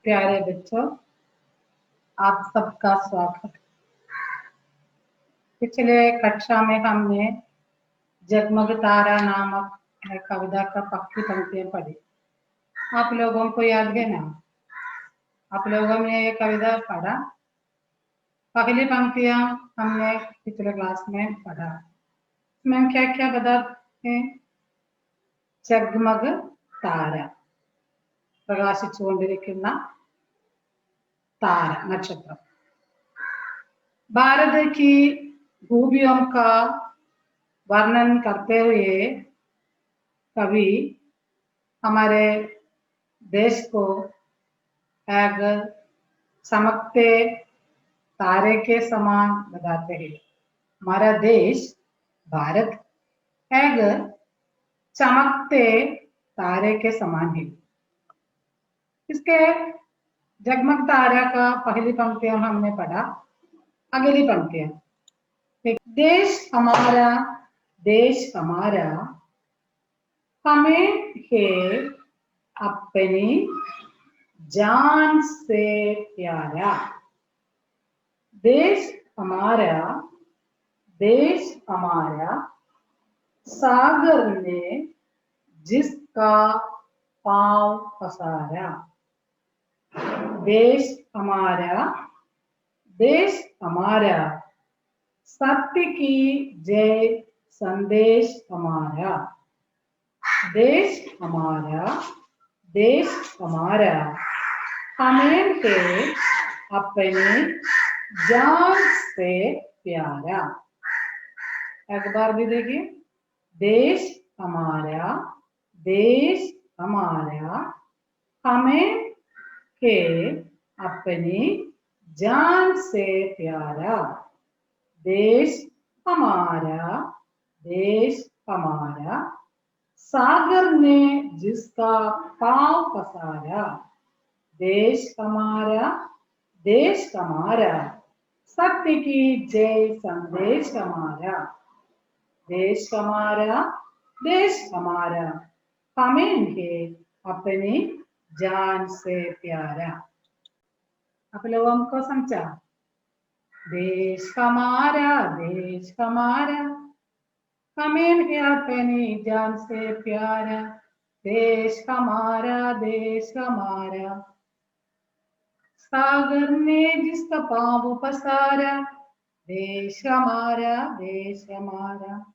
प्यारे बच्चों, आप सबका स्वागत। पिछले कक्षा में हमने जगमग तारा नामक कविता का पक्की पंक्तियां पढ़ी। आप लोगों को याद है ना? आप लोगों ने ये कविता पढ़ा। पहली पंक्तियां हमने पिछले क्लास में पढ़ा। इसमें क्या क्या बताते हैं? जगमग तारा, പ്രകാശിച്ചുകൊണ്ടിരിക്കുന്ന तारा नक्षत्र। भारत की खूबियों का वर्णन करते हुए कवि हमारे देश को एक चमकते तारे के समान बताते हैं। हमारा देश भारत एक चमकते तारे के समान है। इसके जगमग तारा का पहली पंक्तियां हमने पढ़ा। अगली पंक्तियां, देश हमारा, देश हमारा, हमें है अपनी जान से प्यारा। देश हमारा, देश हमारा, सागर ने जिसका पांव पसारा। देश हमारा, देश हमारा, सत्य की जय संदेश हमारा। देश हमारा, देश हमारा, हमें है अपनी जान से प्यारा। एक बार भी देखिए, देश हमारा, देश हमारा, हमें है अपनी जान से प्यारा। देश हमारा, देश हमारा, सागर ने जिसका पांव पसारा। देश हमारा, देश हमारा, सत्य की जय संदेश हमारा। देश हमारा, देश हमारा, हमें है अपनी जान से प्यारा। आप लोगों को समझा? देश हमारा, देश हमारा, हमें है अपनी जान से प्यारा। देश हमारा, देश हमारा, सागर ने जिसका पांव पसारा। देश हमारा, देश हमारा,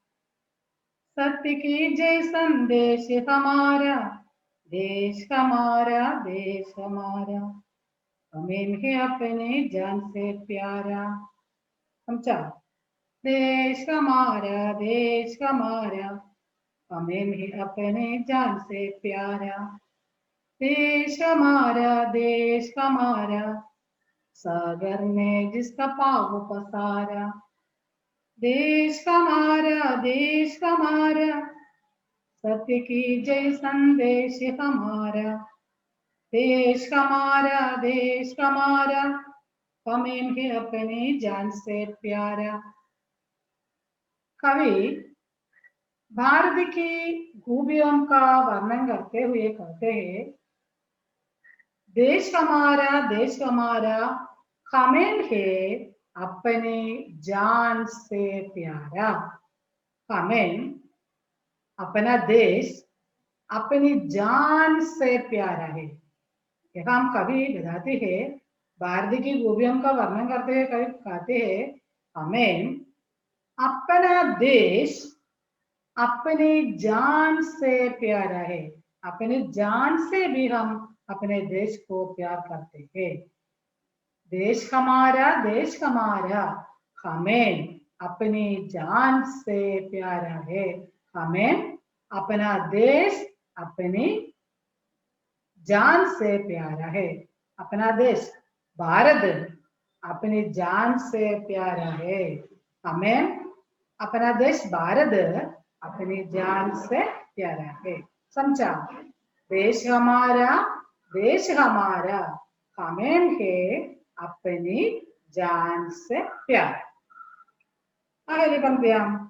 सत्य की जय संदेश हमारा। देश हमारा, देश हमारा, हमें है अपने जान से प्यारा। समझा? देश हमारा, देश हमारा, हमें है अपने जान से प्यारा। देश हमारा, देश हमारा, सागर ने जिसका पांव पसारा। देश हमारा, देश हमारा, सत्य की जय संदेश हमारा। देश हमारा, देश हमारा, हमें है अपनी जान से प्यारा। कवि भारत की खूबियों का वर्णन करते हुए कहते हैं, देश हमारा, देश हमारा, हमें है अपनी जान से प्यारा। हमें अपना देश अपनी जान से प्यारा है। यह हम कवि बताते हैं, भारत की खूबियों का वर्णन करते हुए कवि कहते हैं, हमें अपना देश अपनी जान से प्यारा है। अपनी जान से भी हम अपने देश को प्यार करते हैं। देश हमारा, देश हमारा, हमें अपनी जान से प्यारा है। हमें अपना देश अपनी जान से प्यारा है। अपना देश भारत अपनी जान से प्यारा है। हमें अपना देश भारत अपनी जान से प्यारा है। समझा? देश हमारा, देश हमारा, हमें है अपनी जान से प्यारा। अगली पंक्तियां,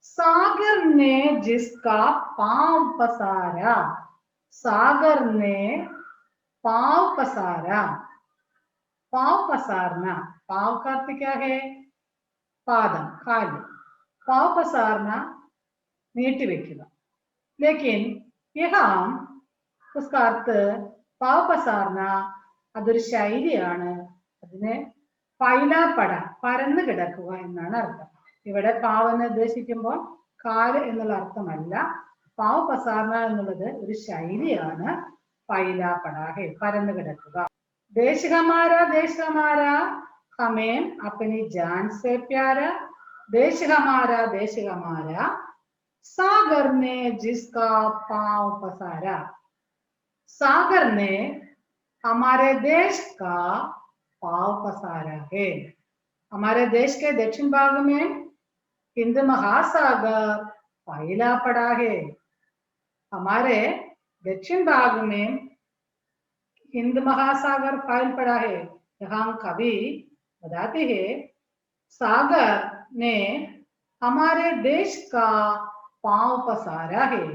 सागर ने जिसका पांव पसारा। सागर ने पाव पसारा, पाव पसारना, पाव का अर्थ क्या है? पादम, काल, पाव पसारना നീട്ടി വെക്കുക. लेकिन यहाँ उसका अर्थ पाव पसारना അതൊരു ശൈലിയാണ്. അതിനെ ഫൈലാപ്പട, പരന്നു കിടക്കുക എന്നാണ് അർത്ഥം. ഇവിടെ പാവ് എന്ന് ഉദ്ദേശിക്കുമ്പോൾ കാല് എന്നുള്ള അർത്ഥമല്ല. പാവ് പസാർന എന്നുള്ളത് ഒരു ശൈലിയാണ്. ഫൈലാപ്പട ഹെ, പരന്നു കിടക്കുക. देश हमारा हमें अपनी जान से प्यारा, देश हमारा सागर ने जिसका पांव पसारा, सागर ने हमारे देश का पांव पसारा है. हमारे देश के दक्षिण भाग में हिंद महासागर फैला पड़ा है. हमारे दक्षिण भाग में हिंद महासागर फैल पड़ा है. यहाँ कवि बताते हैं सागर ने हमारे देश का पांव पसारा है.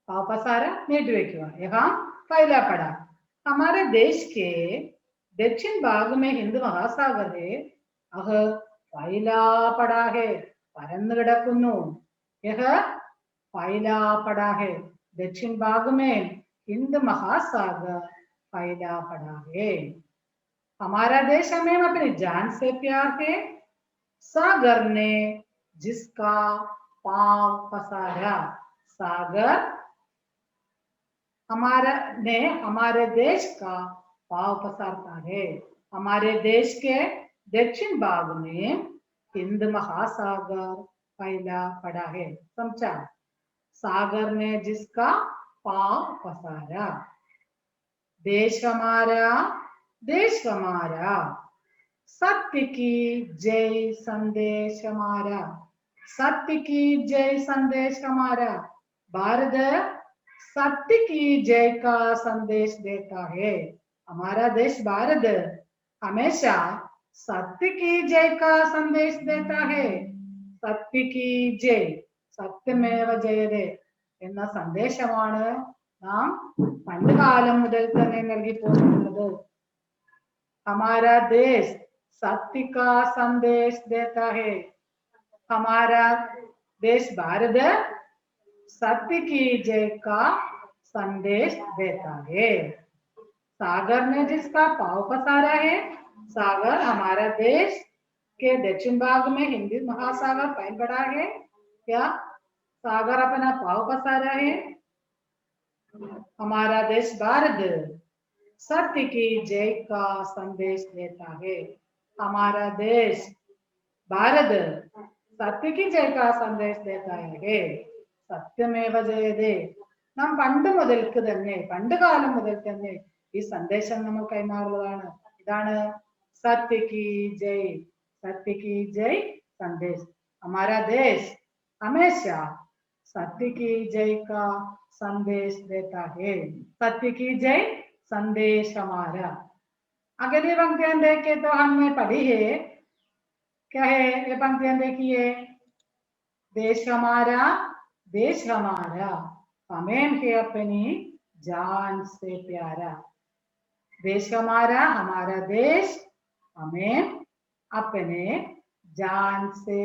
पांव पसारा नीट वेക്കുക. यहाँ फैला पड़ा. हमारे देश के दक्षिण भाग में हिंद महासागर है. अह फैला पड़ा है, പരന്നു കിടക്കുന്നു. यह फैला पड़ा है. दक्षिण भाग में हिंद महासागर फैला पड़ा है. हमारा देश हमें अपनी जान से प्यार है. सागर ने जिसका पांव पसारा, सागर हमारे देश का पांव पसारता है. हमारे देश के दक्षिण भाग में हिंद महासागर फैला पड़ा है. समझा? सागर ने जिसका पांव पसारा. देश हमारा सत्य की जय संदेश हमारा, सत्य की जय संदेश हमारा. भारत सत्य की जय का संदेश देता है. हमारा देश भारत हमेशा सत्य की जय का संदेश देता है. सत्य की जय, സത്യമേവ ജയതേ എന്ന സന്ദേശമാണ് നാം പണ്ടുകാലം മുതൽ തന്നെ നൽകി പോരുന്നത്. हमारा देश सत्य का संदेश देता है. हमारा देश भारत सत्य की जय का संदेश देता है. सागर ने जिसका पांव पसारा है, सागर हमारा देश के दक्षिण भाग में हिंदी महासागर फैल पड़ा है. क्या सागर अपना पांव पसारा है? हमारा देश भारत सत्य की जय का संदेश देता है. हमारा देश भारत सत्य की जय का संदेश देता है. സത്യമേവ ജയതേ. നാം പണ്ട് മുതൽക്ക് തന്നെ, പണ്ട് കാലം മുതൽ തന്നെ ഈ സന്ദേശം നമ്മൾ കൈമാറുന്നതാണ്. ഇതാണ് സത്യ കി ജയ്, സത്യ കി ജയ് സന്ദേശ്. हमारा देश हमेशा सत्य की जय का संदेश देता है. सत्य की जय संदेश हमारा. अगली पंक्तियां देखें तो हमने पढ़ी है. क्या है ये पंक्तियां? देखिए, देश हमारा हमें है अपनी जान से प्यारा. देश हमारा देश हमें अपने जान से,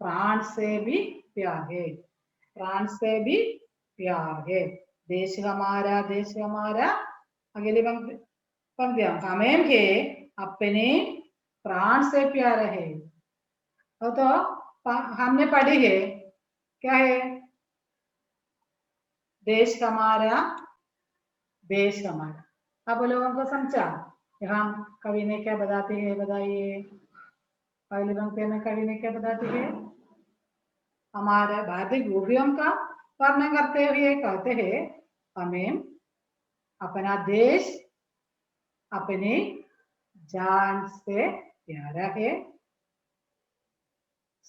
प्राण से भी प्यार है. प्राण से भी प्यार है. देश हमारा अगली पंक्तियां हमें है अपने प्राण से प्यार है. तो हमने पढ़ी है. क्या है? देश हमारा. अब लोगों को समझा? यहाँ कवि ने क्या बताते हैं, बताइए. पहली पंक्ति में कवि ने क्या बताते हैं? हमारे भारतीय खूबियों का वर्णन करते हुए कहते हैं हमें अपना देश अपनी जान से प्यारा है.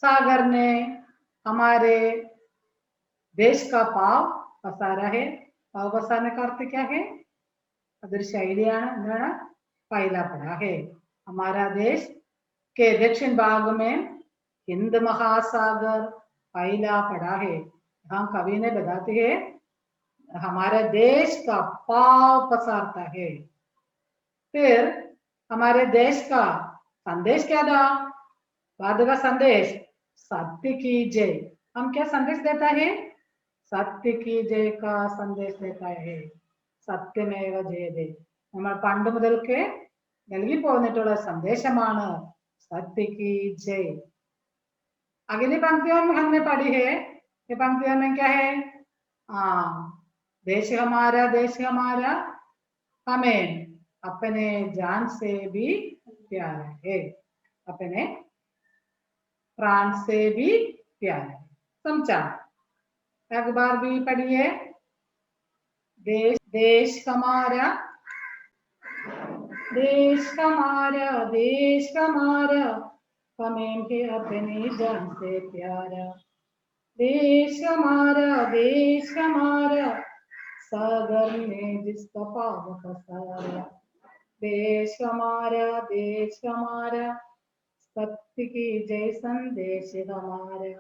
सागर ने हमारे देश का पाव पसारा है. पाव पसारने का अर्थ क्या है? अदर शैलियाना फैला पड़ा है. हमारा देश के दक्षिण भाग में हिंद महासागर फैला पड़ा है. यहाँ कवि ने बताते हैं हमारे देश का पाव पसारता है। फिर हमारे देश का संदेश क्या था? बाद का संदेश सत्य की जय। हम क्या संदेश देता है? सत्य की जय का संदेश देता है। സത്യമേവ ജയതേ. നമ്മൾ പണ്ട് മുതൽക്ക് നൽകി പോന്നിട്ടുള്ള संदेशമാണ് सत्य की जय। अगली पंक्तियों में हमने पढ़ी है, ये पंक्तियों में क्या है? देश हमारा हमें अपने जान से भी प्यारा है, अपने प्राण से भी प्यारा है। समझा? एक बार भी पढ़िए। देश हमारा हमें भी अपनी जान से प्यारा। देश हमारा सागर में जिसका पाव पसारा। देश हमारा सत्य की जय संदेश हमारा।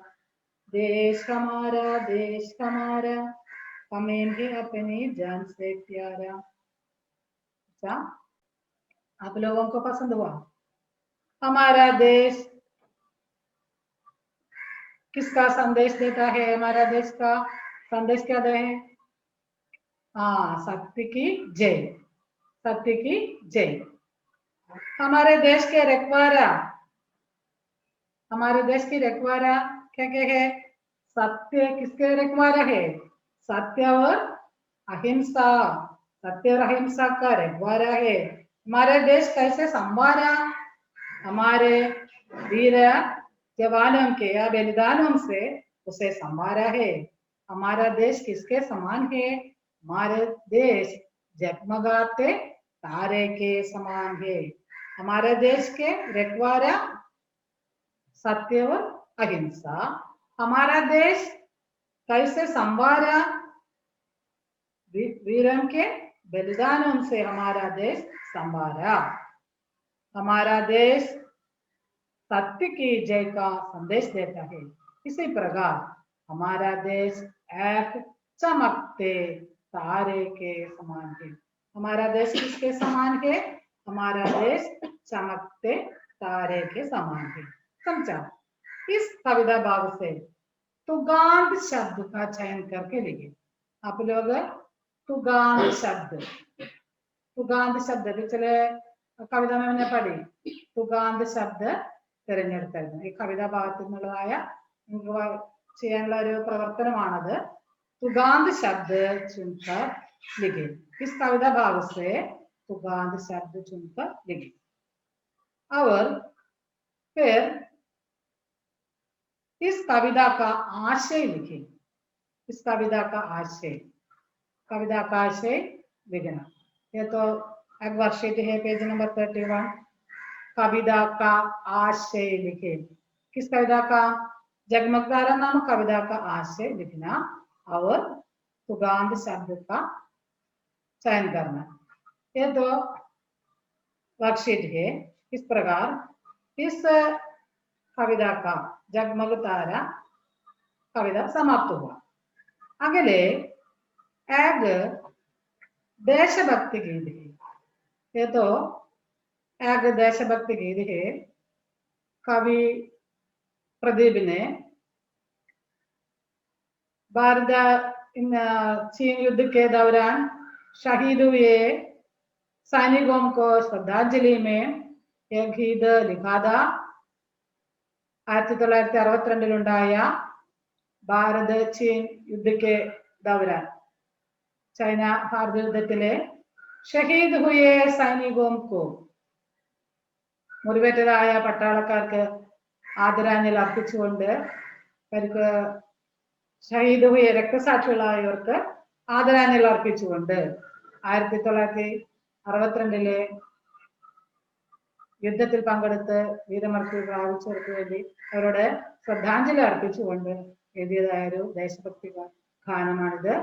देश हमारा हमें भी अपनी जान से प्यारा। अच्छा, आप लोगों को पसंद हुआ? हमारा देश किसका संदेश देता है? हमारा देश का संदेश क्या दे है? सत्य की जय, सत्य की जय। हमारे देश के रखवाला क्या क्या है? सत्य किसके रखवाला है? सत्य और अहिंसा, सत्य और अहिंसा का रखवाला है। हमारे देश कैसे संवारा? हमारे वीर जवानों के या बलिदानों से उसे संवारा है। हमारा देश किसके समान है? हमारे देश जगमगाते तारे के समान है। हमारे देश के रखवाला सत्य और अहिंसा। हमारा देश कैसे संवारा? वीरों के बलिदानों से हमारा देश संवारा। हमारा देश सत्य की जय का संदेश देता है। इसी प्रकार हमारा देश एक चमकते तारे के समान है। हमारा देश किसके समान है? हमारा देश चमकते तारे के समान है। समझा? इस कविता भाग से तुगांत शब्द का चयन करके लिखे। आप लोग तुगांत शब्द पिछले कविता में मैंने पढ़ी। तुगांत शब्द തിരഞ്ഞെടുത്തായിരുന്നു. ഈ കവിതാ ഭാഗത്തു നിന്നുള്ളതായ നിങ്ങൾക്ക് ചെയ്യാനുള്ള ഒരു പ്രവർത്തനമാണത്. तुगांत शब्द चुनकर लिखे। इस कविता भाग से तुगांत शब्द चुनकर लिखे और फिर इस कविता का आशय लिखे। इस कविता का आशय लिखना। ये तो एक वर्कशीट है, पेज नंबर 31। कविता का आशय लिखे। किस कविता का? जगमगतारा नामक कविता का आशय लिखना और तुगांत शब्द का चयन करना। ये तो वर्कशीट है। इस प्रकार इस कविता का जगमगतारा कविता समाप्त हुआ। अगले एक देशभक्ति गीत है। ये तो एक देशभक्ति गीत है। कवि प्रदीप ने भारत चीन युद्ध के दौरान शहीद हुए सैनिकों को श्रद्धांजलि में एक गीत लिखा था। 1962 भारत चीन युद्ध के दौरान चाइना भारत युद्धത്തിലെ शहीद हुए सैनिकों को മുറിവേറ്റതായ പട്ടാളക്കാർക്ക് ആദരാഞ്ജലി അർപ്പിച്ചുകൊണ്ട് ഷഹീദ് ഹുയ രക്തസാക്ഷികളായവർക്ക് ആദരാഞ്ജലി അർപ്പിച്ചുകൊണ്ട് 1962 യുദ്ധത്തിൽ പങ്കെടുത്ത് വീരമൃത്യു പ്രാപിച്ചവർക്ക് വേണ്ടി അവരോട് ശ്രദ്ധാഞ്ജലി അർപ്പിച്ചുകൊണ്ട് എഴുതിയതായ ഒരു ദേശഭക്തി ഗാനമാണിത്.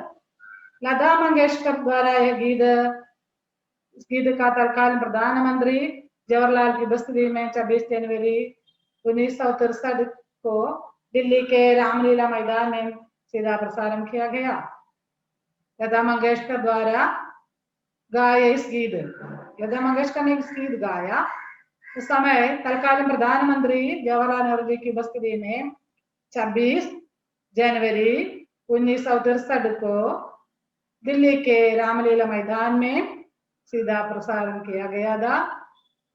लता मंगेशकर द्वारा यह गीत का तत्कालीन प्रधानमंत्री जवाहरलाल की उपस्थिति में 26 जनवरी 1963 को दिल्ली के रामलीला मैदान में सीधा प्रसारण किया गया। लता मंगेशकर द्वारा गाया इस गीत। लता मंगेशकर ने इस गीत गाया। उस समय तत्कालीन प्रधानमंत्री जवाहरलाल नेहरू जी की उपस्थिति में 26 जनवरी 1963 को दिल्ली के रामलीला मैदान में सीधा प्रसारण किया गया था।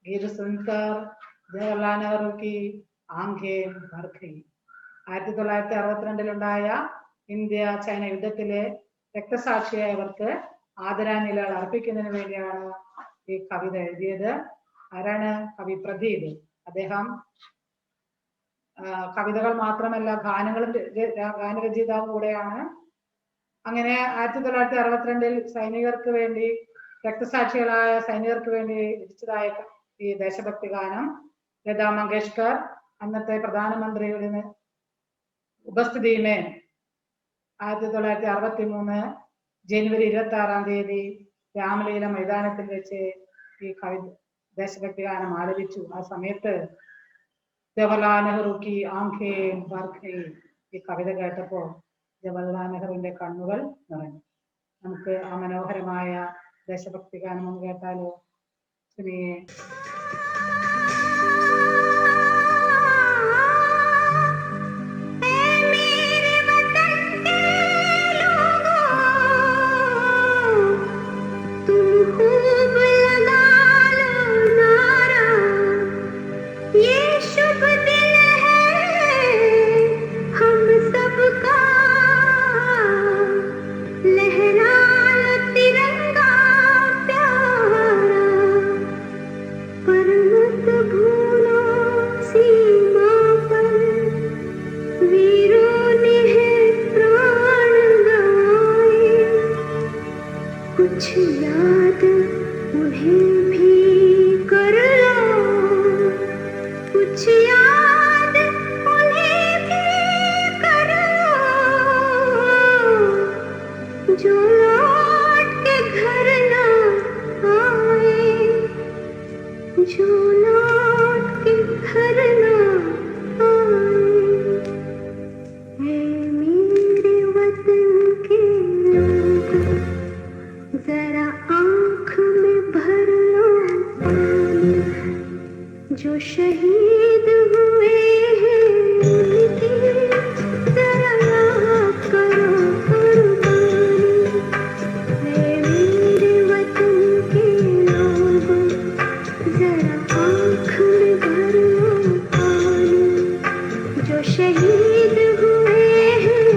गीत सुनकर जवाहरलाल नेहरू की आंखें भर गई। 1962 ഇന്ത്യ ചൈന യുദ്ധത്തിലെ രക്തസാക്ഷിയായവർക്ക് ആദരാഞ്ജലികൾ അർപ്പിക്കുന്നതിന് വേണ്ടിയാണ് ഈ കവിത എഴുതിയത്. ആരാണ്? കവി പ്രദീപ്. അദ്ദേഹം കവിതകൾ മാത്രമല്ല ഗാനങ്ങളും ഗാനരചയിതാവും കൂടെയാണ്. അങ്ങനെ 1962 സൈനികർക്ക് വേണ്ടി, രക്തസാക്ഷികളായ സൈനികർക്ക് വേണ്ടി രചിച്ചതായ ഈ ദേശഭക്തി ഗാനം ലതാ മങ്കേഷ്കർ അന്നത്തെ പ്രധാനമന്ത്രിയുടെ उपस्थिति में 1963 जनवरी 26 രാമലീല മൈതാനത്തിൽ വെച്ച് ഈ ദേശഭക്തി ഗാനം ആലപിച്ചു. ആ സമയത്ത് ജവഹർലാൽ നെഹ്റു की आंखें भर गई. ഈ കവിത കേട്ടപ്പോൾ ജവഹർലാൽ നെഹ്റുവിന്റെ കണ്ണുകൾ നിറഞ്ഞു. നമുക്ക് ആ മനോഹരമായ ദേശഭക്തി ഗാനം ഒന്ന് കേട്ടാലോ? സുനിയെ. जो शहीद हुए हैं जरा याद करो कुर्बानी, है मेरे वतन के लोगों जरा आँख में भर लो पानी, जो शहीद हुए हैं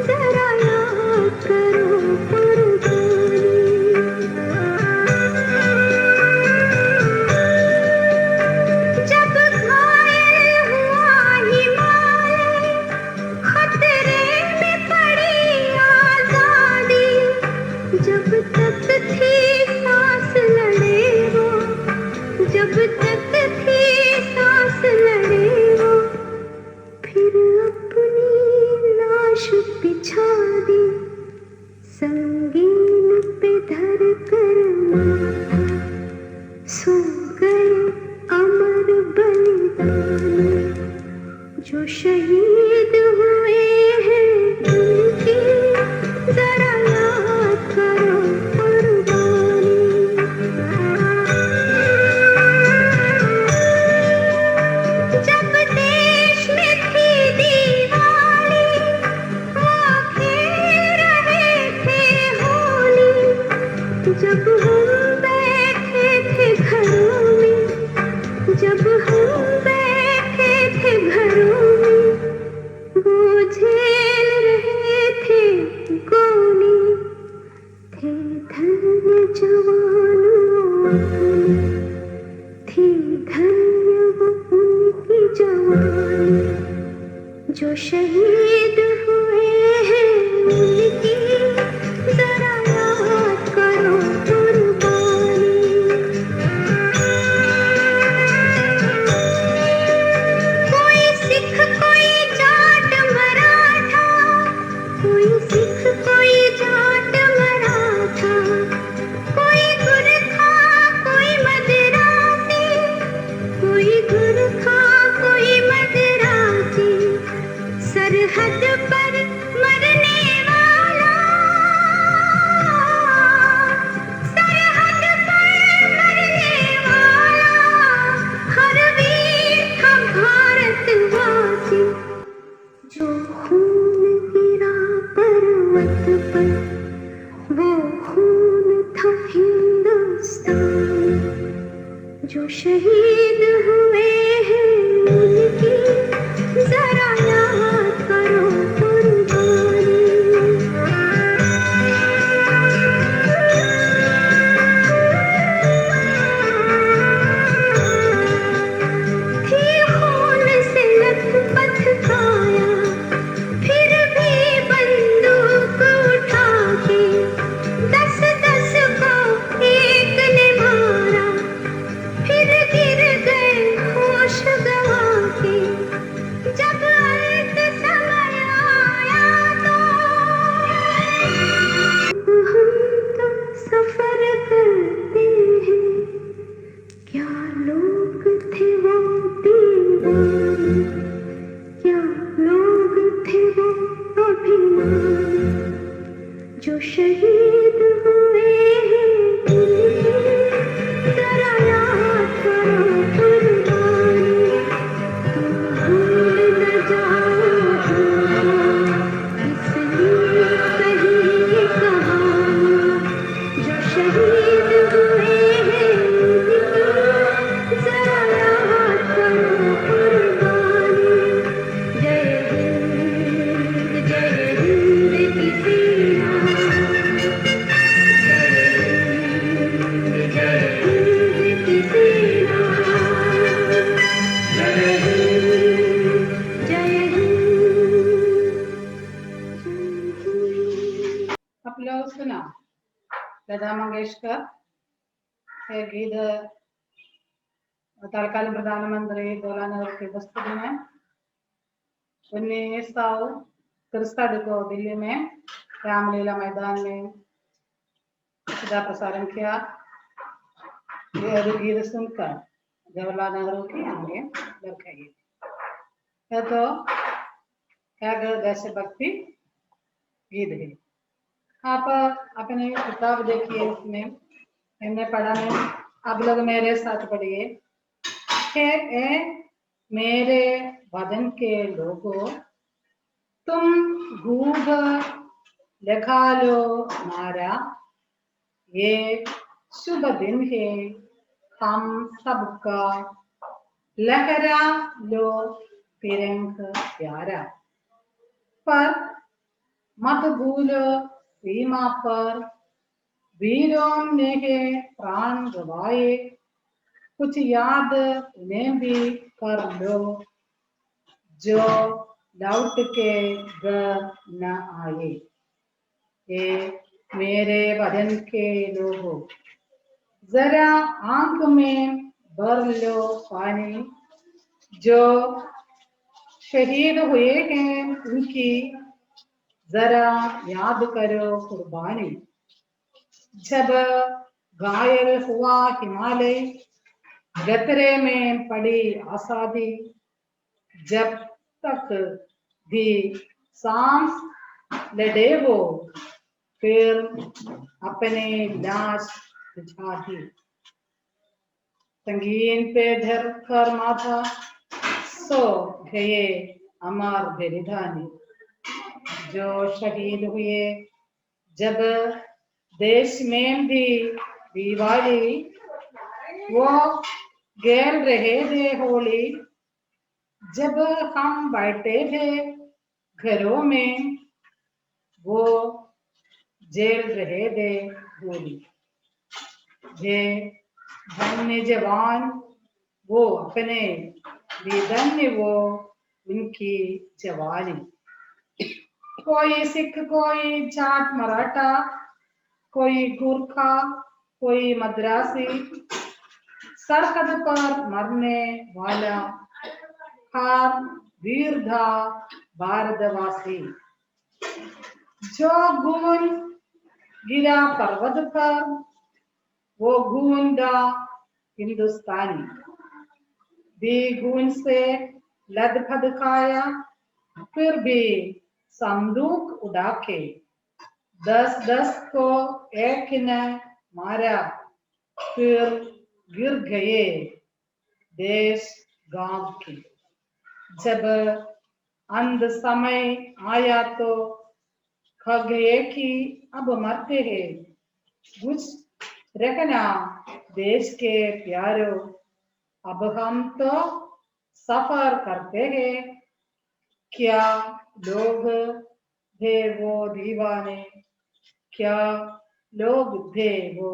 जरा याद करो जो शहीद हुए हैं उनकी जरा याद करो कुर्बानी। जब देश में थी दिवाली वो खेल रहे थे होली, जब हम बैठे थे घरों में, जब हम बैठे थे घरों में, वो झेल रहे थे गोली, थे धन्य जवानों थी धन्य वो उनकी जवानी, जो शहीद हुए हैं उनकी जरा याद करो कुर्बानी। कोई सिख कोई जाट मराठा, कोई सिख कोई जाट मराठा, कोई गुरखा कोई मदरासी, कोई गुरखा कोई मदरासी, सरहद जो शहीद हुए हैं उनकी जरा याद करो कुर्बानी। थी खून से लथपथ काया, फिर भी बंदूक उठा के 10-10 को एक ने मारा, फिर गिर गए होश गंवा के। जब अंत समय आया तो हम तो सफर करते हैं, क्या लोग थे वो दीवाने, क्या लोग थे वो अभिमानी। जो शहीद हुए हैं उनकी जरा याद करो कुर्बानी। तुम भूल न जाओ इसलिए कही ये कहानी। जो शहीद हुए हैं उनकी जरा याद करो कुर्बानी। जय हिंद की सेना, जय हिंद की सेना, जय हिंद, जय हिंद। आप लोग सुना लता मंगेशकर के गीत तत्कालीन प्रधानमंत्री जवाहरलाल नेहरू की उपस्थिति में 1963 को दिल्ली में रामलीला मैदान में सीधा प्रसारण किया। यह गीत सुनकर जवाहरलाल नेहरू की आंखें बरकाई। यह तो एक देशभक्ति गीत है। आप अपनी किताब देखिए, इसमें हमने पढ़ा है, आप लोग मेरे साथ पढ़िए। मेरे वतन के लोगों, तुम खूब लगा लो नारा, ये शुभ दिन है हम सबका, लहरा लो तिरंगा प्यारा। पर मत भूलो सीमा पर वीरों ने प्राण गवाए, कुछ याद उन्हें भी कर लो जो लौट के घर न आए। ये मेरे वतन के लोगों, जरा आंख में भर लो पानी, जो शहीद हुए हैं उनकी जरा याद करो कुर्बानी। जब घायल हुआ हिमालय, खतरे में पड़ी आजादी, जब तक भी सांस लड़े वो, फिर अपने लाश बुझा दी। संगीन पे धर कर माथा सो गए अमर बलिदानी। जो शहीद हुए जब देश में भी दिवाली, वो खेल रहे थे होली, जब हम बैठे थे घरों में, वो जेल रहे थे गोली। ये धन्य जवान वो अपने भी धन्य वो उनकी जवानी। कोई सिख, कोई जाट मराठा, कोई गुरखा, कोई मद्रासी, सरहद पर मरने वाला हर वीर था भारतवासी। जो खून गिरा पर्वत पर, वो खून था हिंदुस्तानी। भी खून से लथपथ खाया, फिर भी संदूक उड़ा के 10-10 को एक ने मारा, फिर गिर गए देश गांव के। जब अंत समय आया तो कह गए कि अब मरते हैं, कुछ रखना देश के प्यारों, अब हम तो सफर करते हैं, क्या लोग थे वो दीवाने, क्या लोग थे वो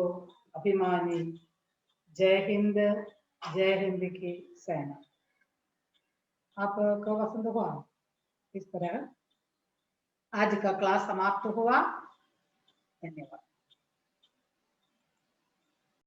अभिमानी। जय हिंद की सेना। आपको पसंद हुआ? इस तरह आज का क्लास समाप्त हुआ। धन्यवाद।